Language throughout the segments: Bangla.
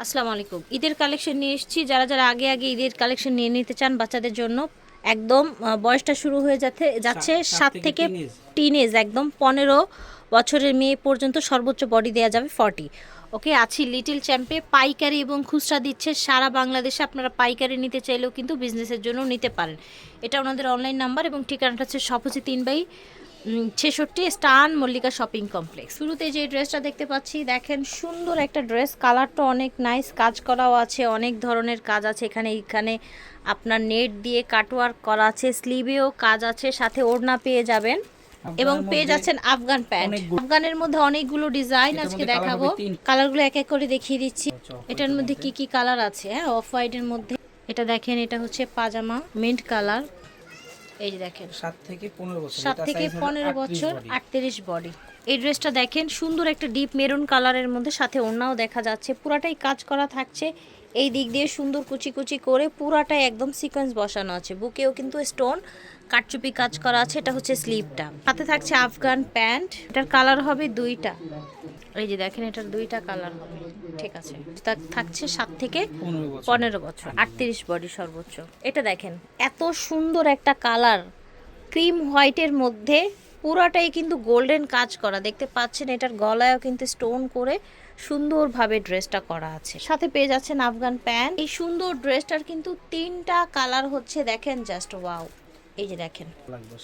আসসালামু আলাইকুম। ঈদের কালেকশন নিয়ে এসেছি। যারা যারা আগে আগে ঈদের কালেকশন নিয়ে নিতে চান বাচ্চাদের জন্য, একদম বয়সটা শুরু হয়ে যাচ্ছে 7 থেকে টিনেজ, একদম 15 বছরের মেয়ে পর্যন্ত সর্বোচ্চ বডি দেওয়া যাবে 40। ওকে, আছি লিটল চ্যাম্পে। পাইকারি এবং খুচরা দিচ্ছে সারা বাংলাদেশে। আপনারা পাইকারি নিতে চাইলেও কিন্তু বিজনেসের জন্য নিতে পারেন। এটা ওনাদের অনলাইন নাম্বার এবং ঠিকানাটা হচ্ছে সপোজি 3/66 স্টান মল্লিকা শপিং কমপ্লেক্স। শুরুতে যে ড্রেসটা দেখতে পাচ্ছি, দেখেন সুন্দর একটা ড্রেস, কালারটা অনেক নাইস, কাজ করাও আছে, অনেক ধরনের কাজ আছে এখানে আপনার নেট দিয়ে কাটওয়ার্ক করা আছে, স্লিভেও কাজ আছে, সাথে ওড়না পেয়ে যাবেন এবং পেয়ে যাচ্ছেন আফগান প্যান্ট। আফগানের মধ্যে অনেকগুলো ডিজাইন আজকে দেখাবো, কালারগুলো এক এক করে দেখিয়ে দিচ্ছি। এটার মধ্যে কি কি কালার আছে, হ্যাঁ, অফ হোয়াইটের মধ্যে। এটা দেখেন, এটা হচ্ছে পাজামা মিন্ট কালার। এই যে দেখেন 7 থেকে 15 বছর, 7 থেকে 15 বছর, 38 বডি। এই ড্রেসটা দেখেন সুন্দর একটা ডিপ মেরুন কালারের মধ্যে, সাথে ওড়নাও দেখা যাচ্ছে, পুরাটাই কাজ করা থাকছে। এই দিক দিয়ে সুন্দর কুচি কুচি করে পুরাটাই একদম সিকোয়েন্স বসানো আছে, বুকেও কিন্তু স্টোন কাটচুপি কাজ করা আছে। এটা হচ্ছে স্লিভটা, সাথে থাকছে আফগান প্যান্ট। এটার কালার হবে দুইটা, এই যে দেখেন এটার দুইটা কালার হবে, ঠিক আছে। থাকছে 7 থেকে 15 বছর, 38 বডি সর্বোচ্চ। এটা দেখেন এত সুন্দর একটা কালার, ক্রিম হোয়াইটের মধ্যে, পুরাটাই কিন্তু গোল্ডেন কাজ করা দেখতে পাচ্ছেন। এটার গলায়ও কিন্তু স্টোন করে সুন্দরভাবে ড্রেসটা করা আছে, সাথে পেয়ে যাচ্ছেন আফগান প্যান্ট। এই সুন্দর ড্রেসটার কিন্তু 3টা কালার হচ্ছে, দেখেন জাস্ট ওয়াও। এই যে দেখেন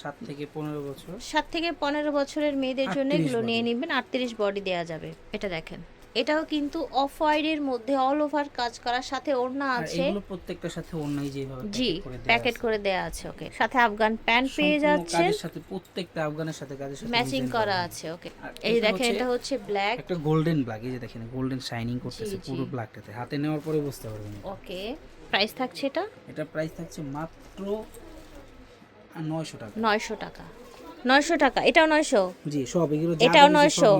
7 থেকে 15 বছর, 7 থেকে 15 বছরের মেয়েদের জন্য এগুলো নিয়ে নেবেন। 38 বডি দেওয়া যাবে। এটা দেখেন, এটাও কিন্তু অফ হোয়াইটের মধ্যে অল ওভার কাজ করা, সাথে ওড়না আছে। এগুলো প্রত্যেকটার সাথে ওড়নাই যেভাবে জি প্যাকেট করে দেয়া আছে। ওকে, সাথে আফগান প্যান্ট পেয়ে যাচ্ছে, কাজের সাথে প্রত্যেকটা আফগানের সাথে কাজের সাথে ম্যাচিং করা আছে। ওকে, এই দেখেন এটা হচ্ছে ব্ল্যাক, একটা গোল্ডেন ব্ল্যাক, এই যে দেখেন গোল্ডেন শাইনিং করতেছে পুরো ব্ল্যাকটাতে, হাতে নেওয়ার পরে বুঝতে পারবেন। ওকে, প্রাইস থাকছে এটা প্রাইস থাকছে মাত্র 900 টাকা। 900 টাকা, 900 টাকা। এটাও 900? জি, সব এগুলো এটাও 900,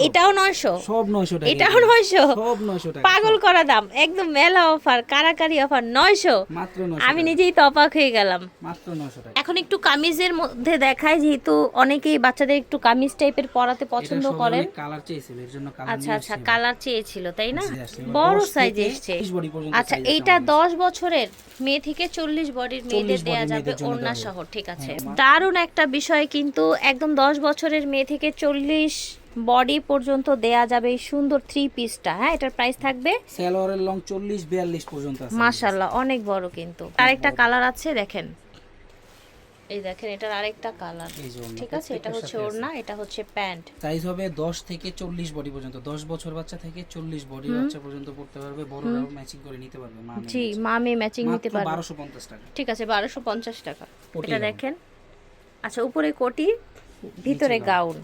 এটাও 900, সব 900 টাকা, এটাও 900, সব 900 টাকা, পাগল করা দাম, একদম মেলা অফার, কারাকারি অফার। 900 মাত্র 900। আমি নিজেই তো অবাক হয়ে গেলাম। মাত্র 900 টাকা। এখন একটু কামিজের মধ্যে দেখাই, যেহেতু অনেকেই বাচ্চাদের একটু কামিজ টাইপের পরাতে পছন্দ করেন। কালার চেয়েছিল, এর জন্য কালার। আচ্ছা, কালার চেয়েছিল, তাই না? বড় সাইজ এসেছে। আচ্ছা, এইটা 10 বছরের মেয়ে থেকে 40 বডির মেয়েদের দেয়া যাবে ওড়না সহ, ঠিক আছে। দারুণ একটা বিষয় কিন্তু, একদম 10 বছরের মেয়ে থেকে 40 বডি পর্যন্ত দেয়া যাবে এই সুন্দর 3 পিসটা। হ্যাঁ, এটার প্রাইস থাকবে, সালোয়ারের লং 40-42 পর্যন্ত আছে। মাশাআল্লাহ, অনেক বড় কিন্তু। আরেকটা কালার আছে, দেখেন, এই দেখেন এটার আরেকটা কালার, ঠিক আছে। এটা হচ্ছে ওড়না, এটা হচ্ছে প্যান্ট। সাইজ হবে 10 থেকে 40 বডি পর্যন্ত, 10 বছর বাচ্চা থেকে 40 বডি বাচ্চা পর্যন্ত পড়তে পারবে, বড়রাও ম্যাচিং করে নিতে পারবে। জি, মামে ম্যাচিং নিতে পারবে। 1250 টাকা, ঠিক আছে, 1250 টাকা। এটা দেখেন, আচ্ছা, উপরে কোটি, ভিতরে গাউন।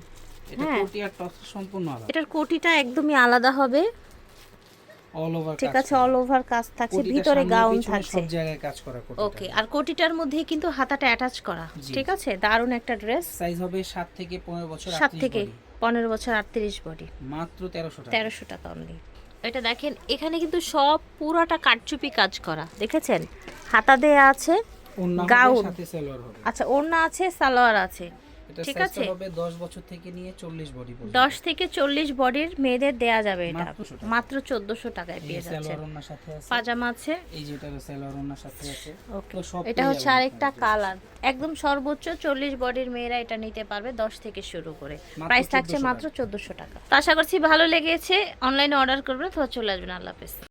এটা কোটি আর টপস সম্পূর্ণ আলাদা। এটার কোটিটা একদমই আলাদা হবে, অল ওভার, ঠিক আছে, অল ওভার কাজ থাকছে, ভিতরে গাউন থাকছে, সব জায়গায় কাজ করা কোটি। ওকে, আর কোটিটার মধ্যে কিন্তু হাতাটা অ্যাটাচ করা, ঠিক আছে। দারুণ একটা ড্রেস। সাইজ হবে 7 থেকে 15 বছর, 7 থেকে 15 বছর, 38 বডি, মাত্র 1300 টাকা। 1300 টাকা অনলি। এটা দেখেন, এখানে কিন্তু সব পুরাটা কাটচুপি কাজ করা, দেখেছেন, হাতা দেয়া আছে, গাউন সাথে সালোয়ার হবে। আচ্ছা, ওড়না আছে, সালোয়ার আছে, ঠিক আছে। হবে 10 বছর থেকে নিয়ে 40 বডি পর্যন্ত, 10 থেকে 40 বডির মেয়েদের দেয়া যাবে। এটা মাত্র 1400 টাকায় পেয়ে যাচ্ছে। সালোয়ার ওড়নার সাথে আছে, পাজামা আছে, এই যে এটা সালোয়ার ওড়নার সাথে আছে। ওকে, এটা হচ্ছে আরেকটা কালার। একদম সর্বোচ্চ 40 বডির মেয়েরা এটা নিতে পারবে, 10 থেকে শুরু করে। প্রাইস থাকছে মাত্র 1400 টাকা। তো আশা করছি ভালো লেগেছে। অনলাইনে অর্ডার করবেন অথবা চলে আসবেন। আল্লাহ হাফেজ।